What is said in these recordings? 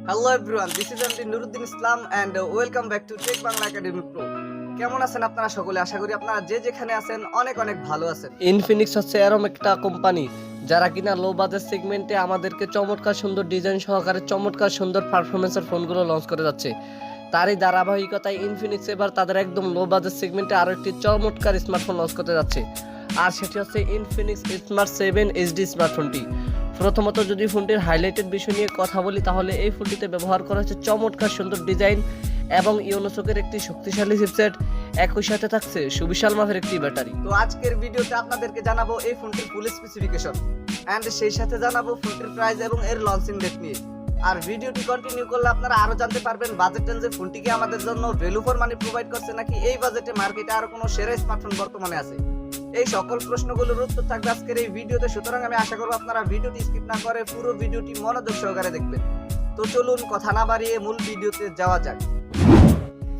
Hello everyone, this is MD Nuruddin Islam and welcome back to Tech Bangla Academy Pro. কেমন আছেন আপনারা সকলে? আশা করি আপনারা যে যেখানে আছেন অনেক অনেক ভালো আছেন। ইনফিনিক্স হচ্ছে এরকম একটা কোম্পানি যারা কিনা লো বাজেট সেগমেন্টে আমাদেরকে চমৎকার সুন্দর ডিজাইন সহকারে চমৎকার সুন্দর পারফরমেন্সের ফোনগুলো লঞ্চ করে যাচ্ছে। তারই ধারাবাহিকতায় ইনফিনিক্স এবার তাদের একদম লো বাজেট সেগমেন্টে আরো একটি চমৎকার স্মার্টফোন লঞ্চ করতে যাচ্ছে, আর সেটি হচ্ছে ইনফিনিক্স স্মার্ট 7 এইচডি স্মার্টফোনটি। প্রথমত যদি ফোনটির হাইলাইটেড বিষয় নিয়ে কথা বলি, তাহলে এই ফোনটিতে ব্যবহার করা হচ্ছে চমৎকার সুন্দর ডিজাইন এবং ইউনোসকের একটি শক্তিশালী চিপসেট, একই সাথে থাকছে সুবিশাল মাপের একটি ব্যাটারি। তো আজকের ভিডিওতে আপনাদেরকে জানাবো এই ফোনটির ফুল স্পেসিফিকেশন এন্ড সেই সাথে জানাবো ফোনটির প্রাইস এবং এর লঞ্চিং ডেট নিয়ে। আর ভিডিওটি কন্টিনিউ করলে আপনারা আরো জানতে পারবেন বাজেট রেঞ্জে ফোনটি কি আমাদের জন্য ভ্যালু ফর মানি প্রোভাইড করছে, নাকি এই বাজেটে মার্কেটে আর কোনো সেরা স্মার্টফোন বর্তমানে আছে। এই সকল প্রশ্নগুলোর উত্তর থাকবে আজকের এই ভিডিওতে, সুতরাং আমি আশা করব আপনারা ভিডিওটি স্কিপ না করে পুরো ভিডিওটি মনোযোগ সহকারে দেখবেন। তো চলুন কথা না বাড়িয়ে মূল ভিডিওতে যাওয়া যাক।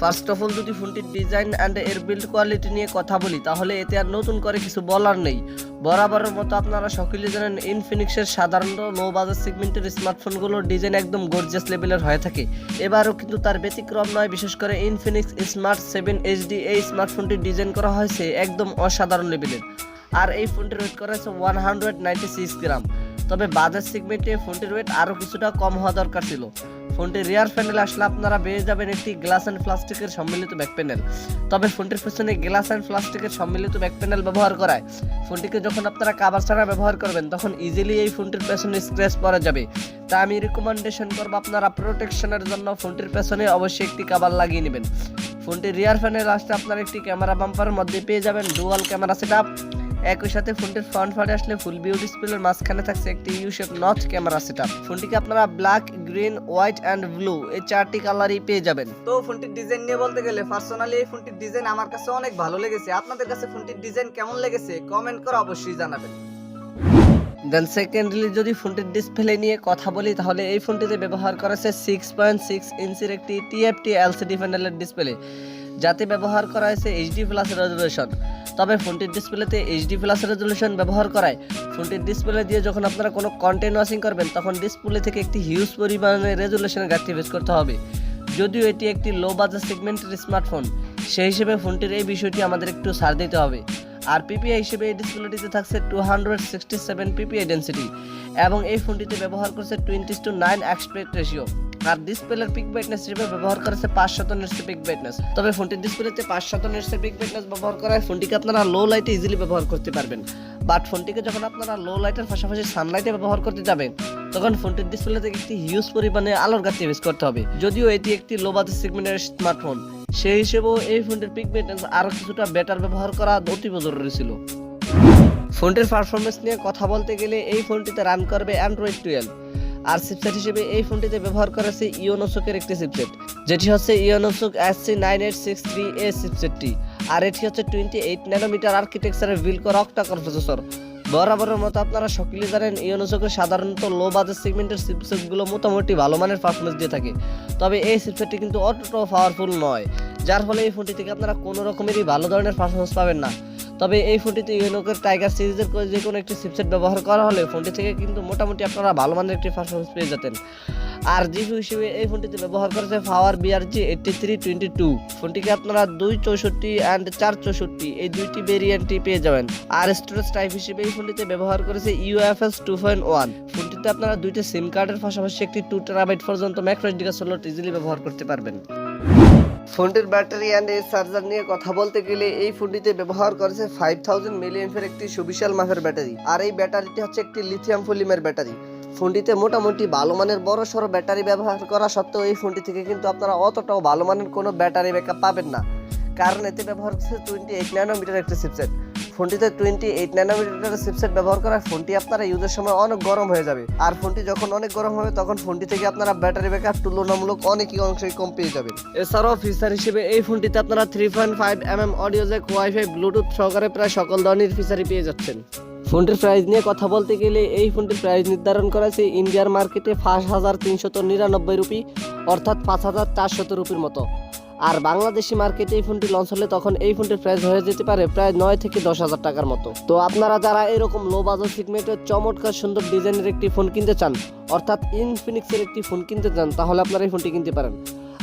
ফার্স্ট অফ অল যদি ফোনটির ডিজাইন অ্যান্ড এর বিল্ড কোয়ালিটি নিয়ে কথা বলি, তাহলে এতে আর নতুন করে কিছু বলার নেই। বরাবরের মতো আপনারা সকলেই জানেন ইনফিনিক্সের সাধারণত লো বাজেট সেগমেন্টের স্মার্টফোনগুলোর ডিজাইন একদম গর্জিয়াস লেভেলের হয়ে থাকে। এবারও কিন্তু তার ব্যতিক্রম নয়। বিশেষ করে ইনফিনিক্স স্মার্ট 7 এইচডি এই স্মার্টফোনটির ডিজাইন করা হয়েছে একদম অসাধারণ লেভেলের, আর এই ফোনটির ওয়েট করা হয়েছে 196 গ্রাম। তবে বাজেট সেগমেন্টে ফোনটির ওয়েট আরও কিছুটা কম হওয়া দরকার ছিল। ফোনটির রিয়ার প্যানেল আসলে আপনারা পেয়ে যাবেন একটি গ্লাস অ্যান্ড প্লাস্টিকের সম্মিলিত ব্যাক প্যানেল। তবে ফোনটির পেছনে গ্লাস অ্যান্ড প্লাস্টিকের সম্মিলিত ব্যাক প্যানেল ব্যবহার করায় ফোনটিকে যখন আপনারা কাভার ছাড়া ব্যবহার করবেন, তখন ইজিলি এই ফোনটির পেছনে স্ক্র্যাচ পড়া যাবে। তা আমি রিকমেন্ডেশন করবো আপনারা প্রোটেকশনের জন্য ফোনটির পেছনে অবশ্যই একটি কাভার লাগিয়ে নেবেন। ফোনটির রিয়ার প্যানেল আসলে আপনারা একটি ক্যামেরা বাম্পারের মধ্যে পেয়ে যাবেন ডুয়াল ক্যামেরা সেটআপ। একই সাথে ফোনটির ফ্রন্ট ফাটে আসলে ফুল ভিউ ডিসপ্লের মাঝখানে থাকছে একটি U shape notch camera setup. ফোনটিকে আপনারা black, green, white and blue এই চারটি কালারই পেয়ে যাবেন। তো ফোনটির ডিজাইন নিয়ে বলতে গেলে পার্সোনালি এই ফোনটির ডিজাইন আমার কাছে অনেক ভালো লেগেছে। আপনাদের কাছে ফোনটির ডিজাইন কেমন লেগেছে কমেন্ট করে অবশ্যই জানাবেন। দেন সেকেন্ডলি যদি ফোনটির ডিসপ্লে নিয়ে কথা বলি, তাহলে এই ফোনটিতে ব্যবহার করা হয়েছে 6.6 ইঞ্চির একটি টিএফটি এলসিডি প্যানেলের ডিসপ্লে, যাতে ব্যবহার করা হয়েছে এইচডি প্লাস রেজুলেশন। তবে ফোনটির ডিসপ্লেতে এইচডি প্লাস রেজুলেশন ব্যবহার করায় ফোনটির ডিসপ্লে দিয়ে যখন আপনারা কোনো কন্টেন্ট ওয়াচিং করবেন, তখন ডিসপ্লে থেকে একটি হিউজ পরিমাণে রেজুলেশনের ঘাটতি ফেস করতে হবে। যদিও এটি একটি লো বাজেট সেগমেন্টের স্মার্টফোন, সেই হিসেবে ফোনটির এই বিষয়টি আমাদের একটু ছাড় দিতে হবে। আর পিপিআই হিসেবে এই ডিসপ্লেটিতে থাকছে 267 পিপিআই ডেন্সিটি, এবং এই ফোনটিতে ব্যবহার করছে 20:9 অ্যাসপেক্ট রেশিও। আর ডিসপ্লের পিক ব্রাইটনেস হিসেবে ব্যবহার করেছে 500 নিটসের পিক ব্রাইটনেস। তবে ফোনটির ডিসপ্লেতে 500 নিটসের পিক ব্রাইটনেস ব্যবহার করায় ফোনটিকে আপনারা লো লাইটে ইজিলি ব্যবহার করতে পারবেন। বাট ফোনটিকে যখন আপনারা লো লাইটের পাশাপাশি সানলাইটে ব্যবহার করতে যাবেন, তখন ফোনটির ডিসপ্লে থেকে একটি হিউজ পরিমাণে আলোর ঘাটতি ফেস করতে হবে। যদিও এটি একটি লো বাজেট সেগমেন্টের স্মার্টফোন, সেই হিসেবেও এই ফোনটির পিক ব্রাইটনেস আরও কিছুটা বেটার ব্যবহার করা অতীব জরুরি ছিল। ফোনটির পারফরমেন্স নিয়ে কথা বলতে গেলে এই ফোনটিতে রান করবে অ্যান্ড্রয়েড 12, আর চিপসেট হিসেবে এই ফোনটিতে ব্যবহার করেছে ইউনোসকের একটি চিপসেট, যেটি হচ্ছে ইউনোসক SC9863A চিপসেটটি। আর এটি হচ্ছে 28 ন্যানোমিটার আর্কিটেকচারের বিল্ড করা অক্টা-কোর প্রসেসর। বরাবরের মতো আপনারা সকলেই জানেন ইউনোসকের সাধারণত লো বাজেট সেগমেন্টের চিপসেটগুলো মোটামুটি ভালো মানের পারফরমেন্স দিয়ে থাকে। তবে এই চিপসেটটি কিন্তু অতটাও পাওয়ারফুল নয়, যার ফলে এই ফোনটি থেকে আপনারা কোনো রকমেরই ভালো ধরনের পারফরমেন্স পাবেন না। তবে এই ফোনটিতে ইউনোকের টাইগার সিরিজের যে কোনো একটি চিপসেট ব্যবহার করা হলে ফোনটি থেকে কিন্তু মোটামুটি আপনারা ভালো মানের একটি পারফরমেন্স পেয়ে যেতেন। আর জিপি হিসেবে এই ফোনটিতে ব্যবহার করেছে পাওয়ার BRG 8322। ফোনটিকে আপনারা 264 অ্যান্ড 464 এই দুইটি ভেরিয়েন্টই পেয়ে যাবেন। আর স্টোরেজ টাইপ হিসেবে এই ফোনটিতে ব্যবহার করেছে UFS 2.1। ফোনটিতে আপনারা দুইটা সিম কার্ডের পাশাপাশি একটি 2 টেরাবাইট পর্যন্ত ম্যাইক্রোএসডি স্লট ইজিলি ব্যবহার করতে পারবেন। ফোনটির ব্যাটারি অ্যান্ড এর চার্জার নিয়ে কথা বলতে গেলে এই ফোনটিতে ব্যবহার করেছে 5000 মিলিঅ্যাম্পের একটি সুবিশাল মাপের ব্যাটারি, আর এই ব্যাটারিটি হচ্ছে একটি লিথিয়াম পলিমার ব্যাটারি। ফোনটিতে মোটামুটি ভালো মানের বড় সড়ো ব্যাটারি ব্যবহার করা সত্ত্বেও এই ফোনটি থেকে কিন্তু আপনারা অতটাও ভালো মানের কোনো ব্যাটারি ব্যাকআপ পাবেন না, কারণ এতে ব্যবহার করছে 28 ন্যানোমিটার একটি চিপসেট। ফোনটিতে 28 ন্যানোমিটারের চিপসেট ব্যবহার করা ফোনটি আপনারা ইউজের সময় অনেক গরম হয়ে যাবে, আর ফোনটি যখন অনেক গরম হবে তখন ফোনটি থেকে আপনারা ব্যাটারি ব্যাকআপ তুলনামূলক অনেকই অংশেই কম পেয়ে যাবেন। এছাড়াও ফিচার হিসেবে এই ফোনটিতে আপনারা 3.5mm audio Jack, wifi, Bluetooth সহকারে প্রায় সকল ধরনের ফিচারই পেয়ে যাচ্ছেন। ফোনটির প্রাইস নিয়ে কথা বলতে গেলে এই ফোনটির প্রাইস নির্ধারণ করা হয়েছে ইন্ডিয়ার মার্কেটে 5399 রুপি, অর্থাৎ 5400 রুপির মতো। আর বাংলাদেশি মার্কেটে এই ফোনটি লঞ্চ হলে তখন এই ফোনটির প্রাইস হয়ে যেতে পারে প্রায় 9 থেকে 10,000 টাকার মতো। তো আপনারা যারা এরকম লো বাজেট সেগমেন্টের চমৎকার সুন্দর ডিজাইনের একটি ফোন কিনতে চান, অর্থাৎ ইনফিনিক্সের একটি ফোন কিনতে চান, তাহলে আপনারা এই ফোনটি কিনতে পারেন।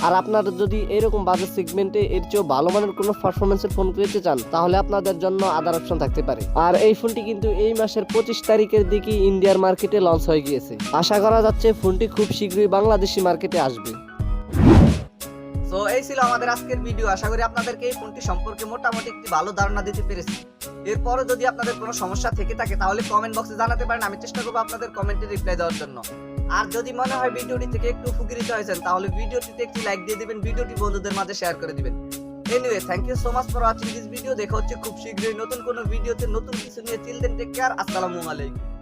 আর আপনারা যদি এরকম বাজেট সেগমেন্টে এর চেয়েও ভালো মানের কোনো পারফরমেন্সের ফোন পেতে চান, তাহলে আপনাদের জন্য আদার অপশন থাকতে পারে। আর এই ফোনটি কিন্তু এই মাসের 25 তারিখের দিকে ইন্ডিয়ার মার্কেটে লঞ্চ হয়ে গিয়েছে। আশা করা যাচ্ছে ফোনটি খুব শীঘ্রই বাংলাদেশি মার্কেটে আসবে। তো এই ছিল আমাদের আজকের ভিডিও। আশা করি আপনাদেরকে এই ফোনটি সম্পর্কে মোটামুটি একটি ভালো ধারণা দিতে পেরেছি। এরপরে যদি আপনাদের কোনো সমস্যা থেকে থাকে তাহলে কমেন্ট বক্সে জানাতে পারেন, আমি চেষ্টা করবো আপনাদের কমেন্টে রিপ্লাই দেওয়ার জন্য। আর যদি মনে হয় ভিডিওটি থেকে একটু উপকৃত হয়েছেন তাহলে ভিডিওটিতে একটি লাইক দিয়ে দিবেন, ভিডিওটি বন্ধুদের মাঝে শেয়ার করে দিবেন। Anyway, thank you so much for watching this video. দেখা হচ্ছে খুব শীঘ্রই নতুন কোনো ভিডিওতে নতুন কিছু নিয়ে। টিল দেন টেক কেয়ার, আসসালামু আলাইকুম।